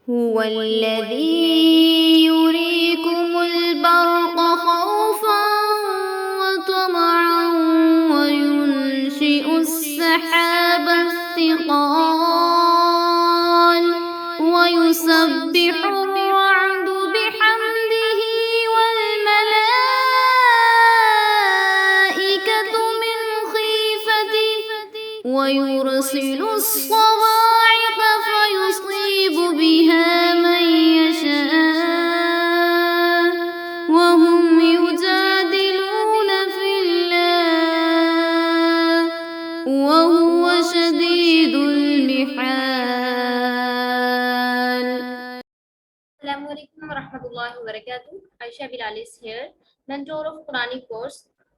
هو الذي يريكم البرق خوفا وطمعا وينشئ السحاب الثقال ويسبح الرعد بحمده والملائكة من خيفته ويرسل الصواعق فيصيب بها من يشاء وهم يجادلون في الله وهو شديد المحال. Assalamu alaikum warahmatullahi wabarakatuh. Aisha Bilal is here, mentor of Quranic course.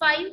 5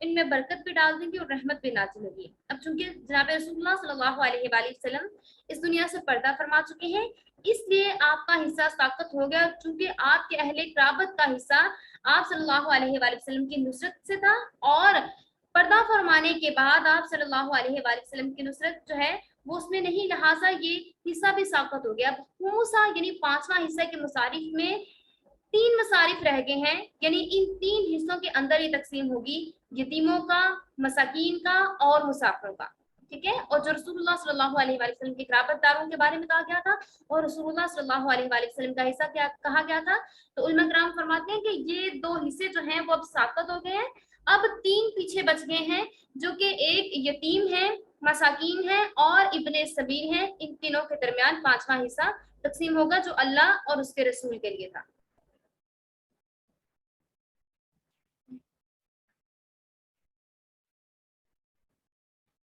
ان میں برکت بھی ڈال دیں گے اور رحمت بھی نازل ہوگی۔ اب چونکہ جناب رسول اللہ صلی اللہ علیہ وآلہ وسلم اس دنیا سے پردہ فرما چکے ہیں، اس لیے آپ کا حصہ ساقط ہو گیا، چونکہ آپ کے اہل قرابت کا حصہ آپ صلی اللہ علیہ وآلہ وسلم کی نصرت سے تھا، اور پردہ فرمانے کے بعد آپ صلی اللہ علیہ وآلہ وسلم کی نصرت جو ہے وہ اس میں نہیں، لہٰذا یہ حصہ بھی ساقط ہو گیا۔ خمسہ یعنی پانچواں حصہ کے مصارف میں 3 مصارف رہ گئے ہیں، یعنی ان 3 حصوں کے اندر یہ تقسیم ہوگی، یتیموں کا، مساکین کا اور مسافروں کا، ٹھیک ہے۔ اور جو رسول اللہ صلی اللہ علیہ وآلہ وسلم کے قرابت داروں کے بارے میں کہا گیا تھا اور رسول اللہ صلی اللہ علیہ وآلہ وسلم کا حصہ کیا کہا گیا تھا، تو علماء کرام فرماتے ہیں کہ یہ 2 حصے جو ہیں وہ اب ساقط ہو گئے ہیں، اب 3 پیچھے بچ گئے ہیں، جو کہ ایک یتیم ہے، مساکین ہے اور ابن سبیل ہے۔ ان تینوں کے درمیان 5واں حصہ تقسیم ہوگا جو اللہ اور اس کے رسول کے لیے تھا۔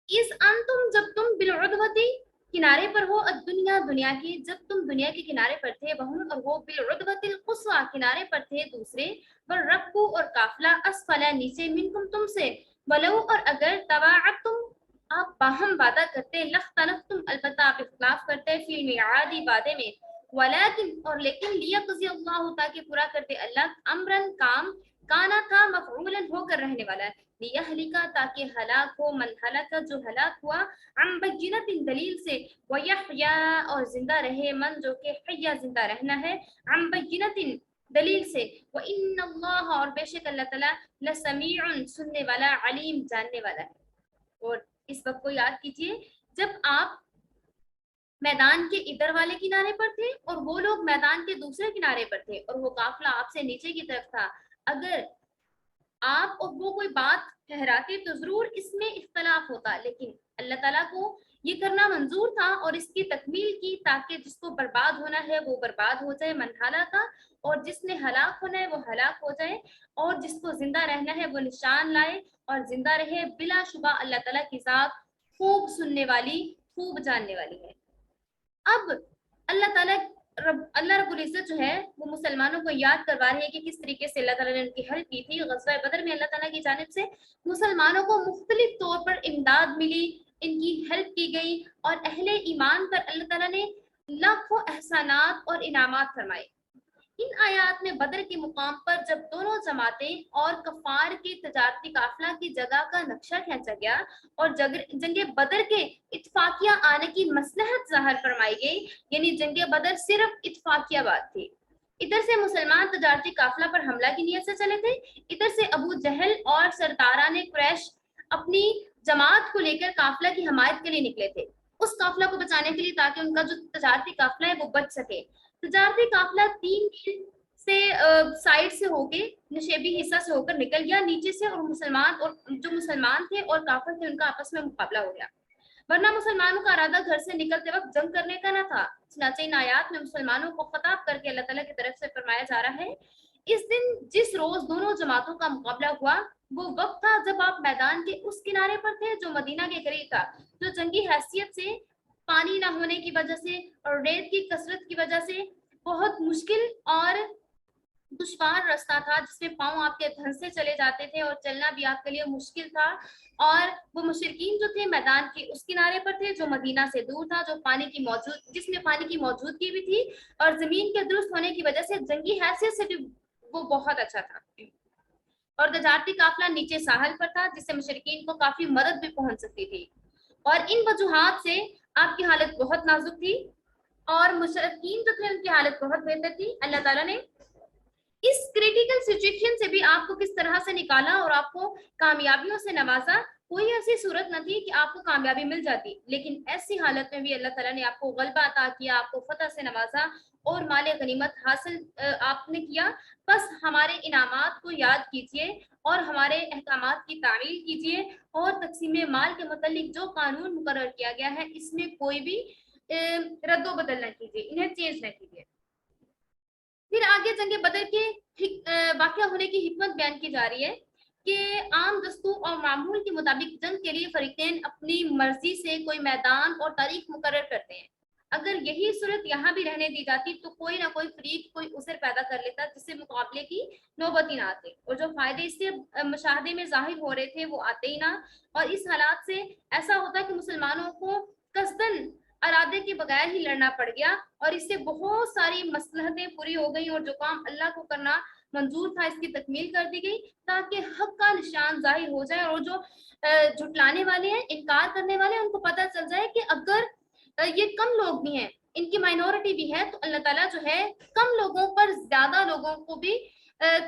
اس انتم جب تم بالعدوتی کنارے پر ہو، الدنیا دنیا کی، جب تم دنیا کے کنارے پر تھے، وہم اور وہ بالعدوت القصوى کنارے پر تھے دوسرے، والرکب اور قافلہ اسفل نیچے، منکم تم سے، ولو اور اگر تواعدتم آپ باہم وعدہ کرتے، لاختلفتم البتہ آپ اختلاف کرتے، فی المیعاد وعدے میں، ولیکن اور لیکن لیقضی اللہ تاکہ پورا کرتے اللہ، امرن کام، کانا تھا مفعولا ہو کر رہنے والا ہے، لیہلکا تاکہ ہلاک ہو، من ہلاکا جو ہلاک ہوا، عن بینۃ دلیل سے، ویحیا اور زندہ رہے، من جو کہ حیا زندہ رہنا ہے، عن بینۃ دلیل سے، وان اللہ اور بے شک اللہ تعالیٰ لسمیع سننے والا، علیم جاننے والا ہے۔ اور اس وقت کو یاد کیجئے جب آپ میدان کے ادھر والے کنارے پر تھے اور وہ لوگ میدان کے دوسرے کنارے پر تھے اور وہ قافلہ آپ سے نیچے کی طرف تھا، اگر آپ اور وہ کوئی بات ٹھہراتے تو ضرور اس میں اختلاف ہوتا، لیکن اللہ تعالیٰ کو یہ کرنا منظور تھا اور اس کی تکمیل کی تاکہ جس کو برباد ہونا ہے وہ برباد ہو جائے، من ہلاکا، اور جس نے ہلاک ہونا ہے وہ ہلاک ہو جائے، اور جس کو زندہ رہنا ہے وہ نشان لائے اور زندہ رہے۔ بلا شبہ اللہ تعالیٰ کی ذات خوب سننے والی، خوب جاننے والی ہے۔ اب اللہ تعالیٰ اللہ رب العزت جو ہے وہ مسلمانوں کو یاد کروا رہے ہیں کہ کس طریقے سے اللہ تعالیٰ نے ان کی ہیلپ کی تھی۔ غزوہ بدر میں اللہ تعالیٰ کی جانب سے مسلمانوں کو مختلف طور پر امداد ملی، ان کی ہیلپ کی گئی، اور اہل ایمان پر اللہ تعالیٰ نے لاکھوں احسانات اور انعامات فرمائے۔ ان آیات میں بدر کے مقام پر جب دونوں جماعتیں اور کفار کے تجارتی قافلہ کی جگہ کا نقشہ کھینچا گیا اور جنگ بدر کے اتفاقیہ آنے کی مصلحت ظاہر فرمائی گئی، یعنی جنگ بدر صرف اتفاقیہ بات تھی۔ ادھر سے مسلمان تجارتی قافلہ پر حملہ کی نیت سے چلے تھے، ادھر سے ابو جہل اور سرداران قریش اپنی جماعت کو لے کر قافلہ کی حمایت کے لیے نکلے تھے، اس قافلہ کو بچانے کے لیے تاکہ ان کا جو تجارتی قافلہ ہے وہ بچ سکے۔ تجارتی قافلہ 3 میل سے سائڈ سے ہو کے نشیبی حصہ سے ہو کر نکل گیا نیچے سے، اور جو مسلمان تھے اور کافر تھے ان کا آپس میں مقابلہ ہو گیا، ورنہ مسلمانوں کا ارادہ گھر سے نکلتے وقت جنگ کرنے کا نہ تھا۔ چنانچہ ان آیات میں مسلمانوں کو خطاب کر کے اللہ تعالیٰ کی طرف سے فرمایا جا رہا ہے، اس دن جس روز دونوں جماعتوں کا مقابلہ ہوا وہ وقت تھا جب آپ میدان کے اس کنارے پر تھے جو مدینہ کے قریب تھا، جو جنگی حیثیت سے، پانی نہ ہونے کی وجہ سے اور ریت کی کثرت کی وجہ سے بہت مشکل اور دشوار راستہ تھا، جس میں پاؤں آپ کے دھنسے چلے جاتے تھے اور چلنا بھی آپ کے لیے مشکل تھا، اور وہ مشرکین جو تھے میدان کے اس کنارے پر تھے جو مدینہ سے دور تھا، جو جس میں پانی کی موجودگی بھی تھی، اور زمین کے درست ہونے کی وجہ سے جنگی حیثیت سے بھی وہ بہت اچھا تھا، اور تجارتی قافلہ نیچے ساحل پر تھا جس سے مشرکین کو کافی مدد بھی پہنچ سکتی تھی، اور ان وجوہات سے آپ کی حالت بہت نازک تھی اور مشرکین جو تھے ان کی حالت بہت بہتر تھی۔ اللہ تعالیٰ نے اس کریٹیکل سچویشن سے بھی آپ کو کس طرح سے نکالا اور آپ کو کامیابیوں سے نوازا۔ کوئی ایسی صورت نہ تھی کہ آپ کو کامیابی مل جاتی، لیکن ایسی حالت میں بھی اللہ تعالیٰ نے آپ کو غلبہ عطا کیا، آپ کو فتح سے نوازا اور مال غنیمت حاصل آپ نے کیا۔ بس ہمارے انعامات کو یاد کیجئے اور ہمارے احکامات کی تعمیل کیجئے، اور تقسیم مال کے متعلق جو قانون مقرر کیا گیا ہے اس میں کوئی بھی رد و بدل نہ کیجئے، انہیں چینج نہ کیجئے۔ پھر آگے جنگ بدر کے واقعہ ہونے کی حکمت بیان کی جا رہی ہے کہ عام دستور اور معمول کے مطابق جنگ کے لیے فریقین اپنی مرضی سے کوئی میدان اور تاریخ مقرر کرتے ہیں، اگر یہی صورت یہاں بھی رہنے دی جاتی تو کوئی نہ کوئی فریق کوئی عذر پیدا کر لیتا جس سے مقابلے کی نوبت ہی نہ آتے، اور جو فائدے اس سے مشاہدے میں ظاہر ہو رہے تھے وہ آتے ہی نہ، اور اس حالات سے ایسا ہوتا کہ مسلمانوں کو قصداً ارادے کے بغیر ہی لڑنا پڑ گیا، اور اس سے بہت ساری مصلحتیں پوری ہو گئی، اور جو کام اللہ کو کرنا منظور تھا اس کی تکمیل کر دی گئی تاکہ حق کا نشان ظاہر ہو جائے، اور جو جھٹلانے والے ہیں، انکار کرنے والے ہیں، ان کو پتہ چل جائے کہ اگر یہ کم لوگ بھی ہیں، ان کی مائنورٹی بھی ہے، تو اللہ تعالیٰ جو ہے کم لوگوں پر زیادہ لوگوں کو بھی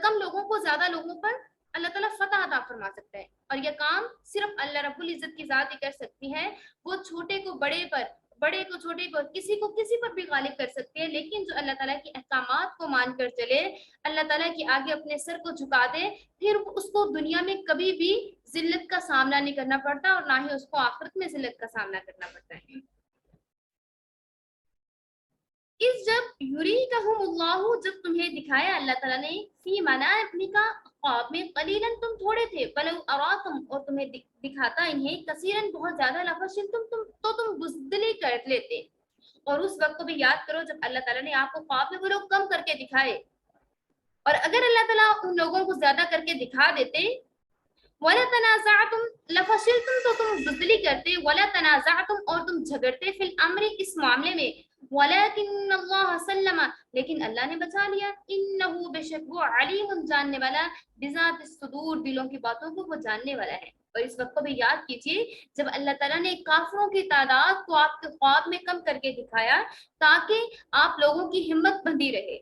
کم لوگوں کو زیادہ لوگوں پر اللہ تعالیٰ فتح عطا فرما سکتا ہے، اور یہ کام صرف اللہ رب العزت کی ذات ہی کر سکتی ہے، وہ چھوٹے کو بڑے پر، بڑے کو چھوٹے کو، کسی پر بھی غالب کر سکتے ہیں، لیکن جو اللہ تعالیٰ کے احکامات کو مان کر چلے، اللہ تعالیٰ کے آگے اپنے سر کو جھکا دے، پھر اس کو دنیا میں کبھی بھی ذلت کا سامنا نہیں کرنا پڑتا، اور نہ ہی اس کو آخرت میں ذلت کا سامنا کرنا پڑتا ہے۔ اس جب یریکہم اللہ، جب تمہیں دکھایا اللہ تعالیٰ نے، فی منامک، خواب میں، قلیلاً تم تھوڑے تھے، ولو اراکم، اور تمہیں دکھاتا انہیں، کثیراً بہت زیادہ، لفشلتم، تو تم بزدلی کر لیتے۔ اور اس وقت کو بھی یاد کرو جب اللہ تعالیٰ نے آپ کو خواب میں وہ لوگ کم کر کے دکھائے، اور اگر اللہ تعالیٰ ان لوگوں کو زیادہ کر کے دکھا دیتے، وَلَا تَنَازَعْتُمْ، لَفَشِلْتُمْ، تو تم بزدلی کرتے، وَلَا تَنَازَعْتُمْ، اور تم جھگڑتے، فی الامر، اس معاملے میں، وَلَكِنَّ اللَّهَ سَلَّمَ، لیکن اللہ نے بچا لیا، إِنَّهُ، بے شک وہ، علیم، جاننے والا، بذات الصدور، دلوں کی باتوں کو وہ جاننے والا ہے۔ اور اس وقت کو بھی یاد کیجیے جب اللہ تعالیٰ نے کافروں کی تعداد کو آپ کے خواب میں کم کر کے دکھایا تاکہ آپ لوگوں کی ہمت بندھی رہے۔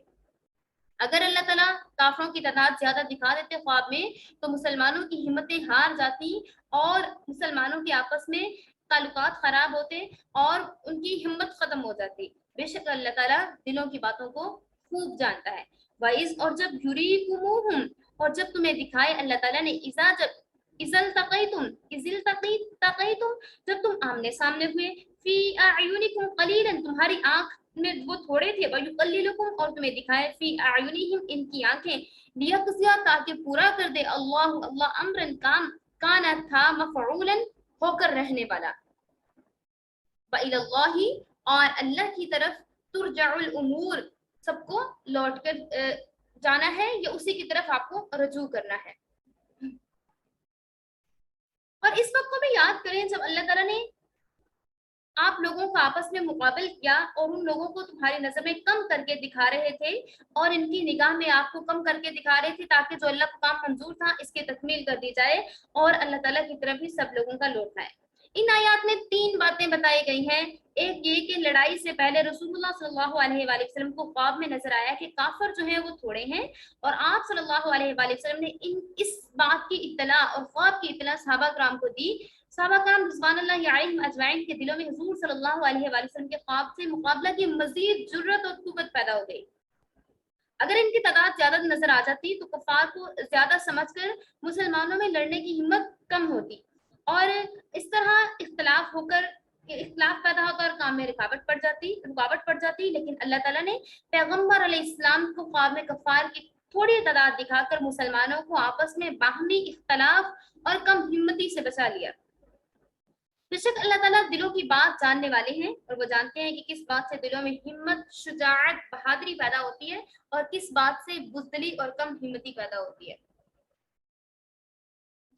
اگر اللہ تعالیٰ کافروں کی تعداد زیادہ دکھا دیتے خواب میں تو مسلمانوں کی ہمتیں ہار جاتی، اور مسلمانوں کے آپس میں تعلقات خراب ہوتے، اور ان کی ہمت ختم ہو جاتی۔ بے شک اللہ تعالیٰ دلوں کی باتوں کو خوب جانتا ہے۔ وَإِذْ، اور جب یُریکُمُوہُم، اور جب تمہیں دکھائے اللہ تعالیٰ نے، اِذَا، جب، اِذَا التقیتم، جب تم آمنے سامنے ہوئے، فی اعینکم قلیلاً، تمہاری آنکھ میں وہ تھوڑے تھے، وَیُقَلِّلُکم، اور تمہیں دکھائے، فی اعینہم، ان کی آنکھیں، لیقضیا، تاکہ پورا کر دے، اللہ امرن، کام، کانا، تھا، مفعولاً، ہو کر رہنے والا، وَإِلَى اللَّهِ، اور اللہ کی طرف، ترجع الامور، سب کو لوٹ کر جانا ہے، یا اسی کی طرف آپ کو رجوع کرنا ہے۔ اور اس وقت کو بھی یاد کریں جب اللہ تعالیٰ نے آپ لوگوں کو آپس میں مقابل کیا، اور ان لوگوں کو تمہاری نظر میں کم کر کے دکھا رہے تھے، اور ان کی نگاہ میں آپ کو کم کر کے دکھا رہے تھے تاکہ جو اللہ کو کام منظور تھا اس کی تکمیل کر دی جائے، اور اللہ تعالیٰ کی طرف ہی سب لوگوں کا لوٹنا ہے۔ ان آیات میں 3 باتیں بتائی گئی ہیں۔ ایک یہ کہ لڑائی سے پہلے رسول اللہ صلی اللہ علیہ وآلہ وسلم کو خواب میں نظر آیا کہ کافر جو ہیں وہ تھوڑے ہیں، اور آپ صلی اللہ علیہ وآلہ وسلم نے اس بات کی اطلاع اور خواب کی اطلاع صحابہ کرام کو دی۔ صحابہ کرام رضوان اللہ علیہم اجمعین کے دلوں میں حضور صلی اللہ علیہ وآلہ وسلم کے خواب سے مقابلہ کی مزید جرأت اور قوت پیدا ہو گئی۔ اگر ان کی تعداد زیادہ نظر آ جاتی تو کفار کو زیادہ سمجھ کر مسلمانوں میں لڑنے کی ہمت کم ہوتی، اور اس طرح اختلاف پیدا ہو کر کام میں رکاوٹ پڑ جاتی، لیکن اللہ تعالیٰ نے پیغمبر علیہ السلام کو خواب میں کفار کی تھوڑی تعداد دکھا کر مسلمانوں کو آپس میں باہمی اختلاف اور کم ہمتی سے بچا لیا۔ بے شک اللہ تعالیٰ دلوں کی بات جاننے والے ہیں، اور وہ جانتے ہیں کہ کس بات سے دلوں میں ہمت، شجاعت، بہادری پیدا ہوتی ہے، اور کس بات سے بزدلی اور کم ہمتی پیدا ہوتی ہے۔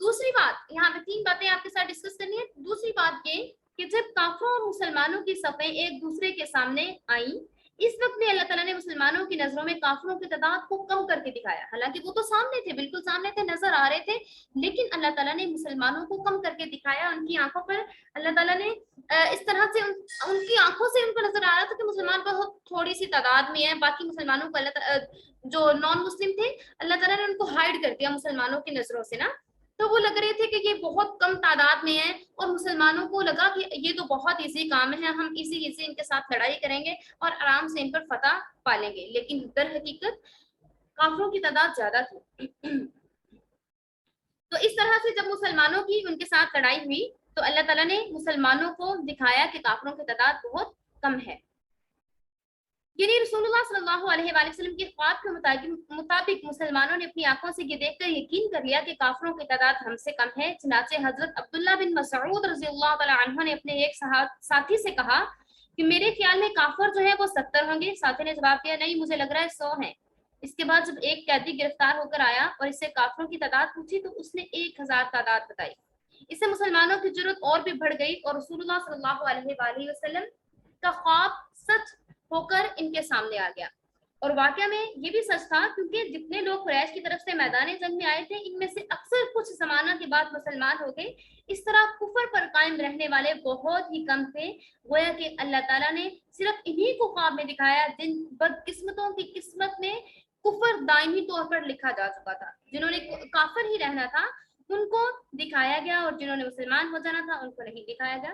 دوسری بات، یہاں پہ 3 باتیں آپ کے ساتھ ڈسکس کرنی ہے۔ دوسری بات یہ کہ جب کافروں اور مسلمانوں کی صفیں ایک دوسرے کے سامنے آئیں، اس وقت بھی اللہ تعالیٰ نے مسلمانوں کی نظروں میں کافروں کی تعداد کو کم کر کے دکھایا، حالانکہ وہ تو سامنے تھے، بالکل سامنے تھے، نظر آ رہے تھے، لیکن اللہ تعالیٰ نے مسلمانوں کو کم کر کے دکھایا۔ ان کی آنکھوں پر اللہ تعالیٰ نے اس طرح سے ان کی آنکھوں سے ان کو نظر آ رہا تھا کہ مسلمان بہت تھوڑی سی تعداد میں ہے، باقی مسلمانوں کو اللہ تعالیٰ جو نان مسلم تھے اللہ تعالیٰ نے ان کو ہائڈ کر دیا مسلمانوں کی نظروں سے نا، تو وہ لگ رہے تھے کہ یہ بہت کم تعداد میں ہیں، اور مسلمانوں کو لگا کہ یہ تو بہت ایزی کام ہے، ہم ایزی ان کے ساتھ لڑائی کریں گے اور آرام سے ان پر فتح پالیں گے، لیکن در حقیقت کافروں کی تعداد زیادہ تھی۔ تو اس طرح سے جب مسلمانوں کی ان کے ساتھ لڑائی ہوئی تو اللہ تعالیٰ نے مسلمانوں کو دکھایا کہ کافروں کی تعداد بہت کم ہے، یعنی رسول اللہ صلی اللہ علیہ وآلہ وسلم کے خواب کے مطابق مسلمانوں نے اپنی آنکھوں سے یہ دیکھ کر یقین کر لیا کہ کافروں کی تعداد ہم سے کم ہے۔ چنانچہ حضرت عبداللہ بن مسعود رضی اللہ تعالی عنہ نے اپنے ایک ساتھی سے کہا کہ میرے خیال میں کافر جو ہے وہ 70 ہوں گے. ساتھی نے جواب دیا نہیں مجھے لگ رہا ہے 100 ہیں. اس کے بعد جب ایک قیدی گرفتار ہو کر آیا اور اس سے کافروں کی تعداد پوچھی تو اس نے 1000 تعداد بتائی. اس سے مسلمانوں کی جرت اور بھی بڑھ گئی اور رسول اللہ صلی اللہ علیہ وآلہ وسلم کا خواب سچ ہو کر ان کے سامنے آ گیا. اور واقعہ میں یہ بھی سچ تھا کیونکہ جتنے لوگ قریش کی طرف سے میدان جنگ میں آئے تھے ان میں سے اکثر کچھ زمانہ کے بعد مسلمان ہو گئے. اس طرح کفر پر قائم رہنے والے بہت ہی کم تھے. گویا کہ اللہ تعالیٰ نے صرف انہی کو خواب میں دکھایا جن بدقسمتوں کی قسمت میں کفر دائمی طور پر لکھا جا چکا تھا. جنہوں نے کافر ہی رہنا تھا ان کو دکھایا گیا اور جنہوں نے مسلمان ہو جانا تھا ان کو نہیں دکھایا گیا.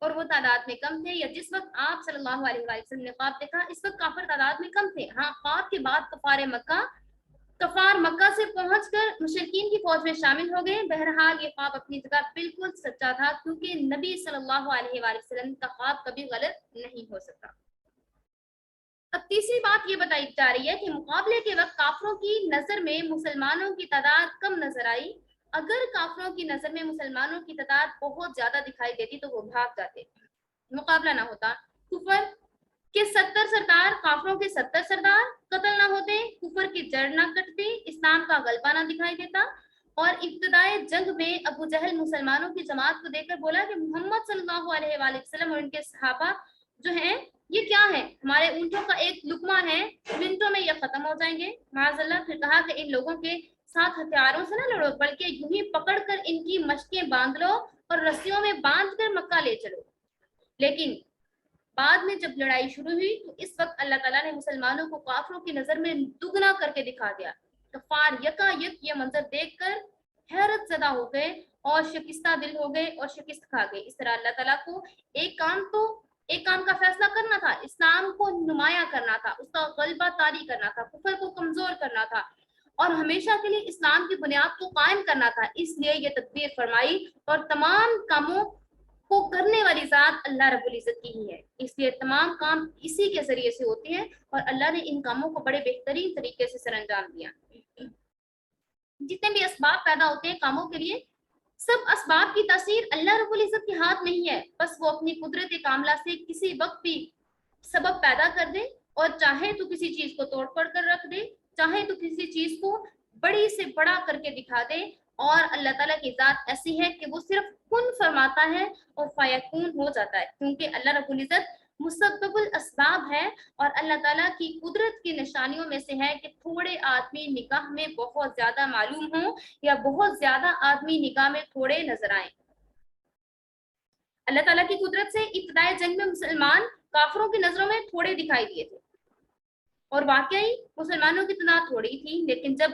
اور وہ تعداد میں کم تھے. یا جس وقت آپ صلی اللہ علیہ وسلم نے خواب دیکھا اس وقت کافر تعداد میں کم تھے. ہاں خواب کے بعد کفار مکہ سے پہنچ کر مشرکین کی فوج میں شامل ہو گئے. بہرحال یہ خواب اپنی جگہ بالکل سچا تھا کیونکہ نبی صلی اللہ علیہ وسلم کا خواب کبھی غلط نہیں ہو سکتا. اب تیسری بات یہ بتائی جا رہی ہے کہ مقابلے کے وقت کافروں کی نظر میں مسلمانوں کی تعداد کم نظر آئی. اگر کافروں کی نظر میں مسلمانوں کی تعداد بہت زیادہ دکھائی دیتی تو وہ بھاگ جاتے, مقابلہ نہ ہوتا. کفر کے 70 سردار کافروں کے 70 سردار قتل نہ ہوتے, کفر کی جڑ نہ کٹتی, اسلام کا غلبہ نہ دکھائی دیتا. اور ابتدائے جنگ میں ابو جہل مسلمانوں کی جماعت کو دیکھ کر بولا کہ محمد صلی اللہ علیہ وآلہ وسلم اور ان کے صحابہ جو ہیں یہ کیا ہے, ہمارے اونٹوں کا ایک لقمہ ہے, منٹوں میں یہ ختم ہو جائیں گے. معاذ اللہ. پھر کہا کہ ان لوگوں کے ساتھ ہتھیاروں سے نہ لڑو بلکہ یوں ہی پکڑ کر ان کی مشقیں باندھ لو اور رسیوں میں باندھ کر مکہ لے چلو. لیکن بعد میں جب لڑائی شروع ہوئی تو اس وقت اللہ تعالیٰ نے مسلمانوں کو کافروں کی نظر میں دگنا کر کے دکھا دیا. کفار یکا یک یہ منظر دیکھ کر حیرت زدہ ہو گئے اور شکستہ دل ہو گئے اور شکست کھا گئے. اس طرح اللہ تعالیٰ کو ایک کام کا فیصلہ کرنا تھا, اسلام کو نمایاں کرنا تھا, اس کا غلبہ طاری کرنا تھا, کفر کو کمزور کرنا تھا اور ہمیشہ کے لیے اسلام کی بنیاد کو قائم کرنا تھا. اس لیے یہ تدبیر فرمائی اور تمام کاموں کو کرنے والی ذات اللہ رب العزت کی ہی ہے. اس لیے تمام کام اسی کے ذریعے سے ہوتے ہیں اور اللہ نے ان کاموں کو بڑے بہترین طریقے سے سر انجام دیا. جتنے بھی اسباب پیدا ہوتے ہیں کاموں کے لیے سب اسباب کی تاثیر اللہ رب العزت کے ہاتھ نہیں ہے. بس وہ اپنی قدرت کاملہ سے کسی وقت بھی سبب پیدا کر دے اور چاہے تو کسی چیز کو توڑ پھوڑ کر رکھ دے, چاہے تو کسی چیز کو بڑی سے بڑا کر کے دکھا دے. اور اللہ تعالیٰ کی ذات ایسی ہے کہ وہ صرف کن فرماتا ہے اور فیکون ہو جاتا ہے, کیونکہ اللہ رب العزت مسبب الاسباب ہے. اور اللہ تعالیٰ کی قدرت کی نشانیوں میں سے ہے کہ تھوڑے آدمی نگاہ میں بہت زیادہ معلوم ہوں یا بہت زیادہ آدمی نگاہ میں تھوڑے نظر آئیں. اللہ تعالیٰ کی قدرت سے ابتدائے جنگ میں مسلمان کافروں کی نظروں میں تھوڑے دکھائی دیے تھے اور واقعی مسلمانوں کی تعداد تھوڑی تھی. لیکن جب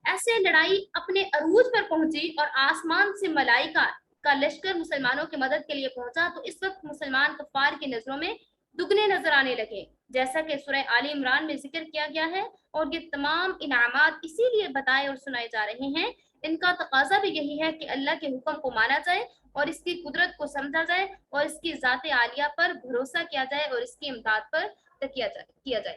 ایسے لڑائی اپنے عروج پر پہنچی اور آسمان سے ملائکہ کا لشکر مسلمانوں کی مدد کے لیے پہنچا تو اس وقت مسلمان کفار کی نظروں میں دگنے نظر آنے لگے, جیسا کہ سورہ آل عمران میں ذکر کیا گیا ہے. اور یہ تمام انعامات اسی لیے بتائے اور سنائے جا رہے ہیں, ان کا تقاضا بھی یہی ہے کہ اللہ کے حکم کو مانا جائے اور اس کی قدرت کو سمجھا جائے اور اس کی ذات عالیہ پر بھروسہ کیا جائے اور اس کی امداد پر تکیہ کیا جائے.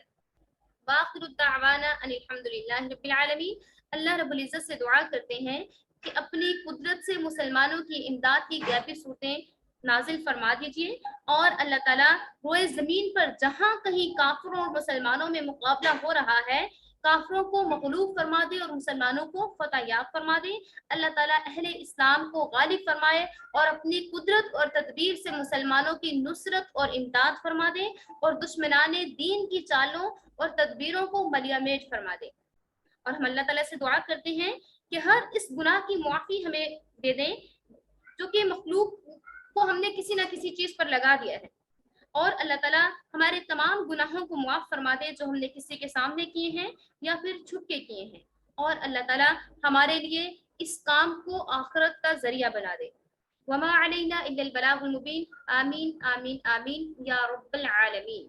وآخر الدعوانا ان الحمدللہ رب العالمین. اللہ رب العزت سے دعا کرتے ہیں کہ اپنی قدرت سے مسلمانوں کی امداد کی غیبی صورتیں نازل فرما دیجیے اور اللہ تعالیٰ روئے زمین پر جہاں کہیں کافروں اور مسلمانوں میں مقابلہ ہو رہا ہے کافروں کو مغلوب فرما دے اور مسلمانوں کو فتح یاب فرما دے. اللہ تعالیٰ اہل اسلام کو غالب فرمائے اور اپنی قدرت اور تدبیر سے مسلمانوں کی نصرت اور امداد فرما دے اور دشمنان دین کی چالوں اور تدبیروں کو ملیہ میٹ فرما دے. اور ہم اللہ تعالیٰ سے دعا کرتے ہیں کہ ہر اس گناہ کی معافی ہمیں دے دیں جو کہ مخلوق کو ہم نے کسی نہ کسی چیز پر لگا دیا ہے, اور اللہ تعالیٰ ہمارے تمام گناہوں کو معاف فرما دے جو ہم نے کسی کے سامنے کیے ہیں یا پھر چھپ کے کیے ہیں, اور اللہ تعالیٰ ہمارے لیے اس کام کو آخرت کا ذریعہ بنا دے. وما علینا الا البلاغ المبین. آمین آمین آمین یا رب العالمین.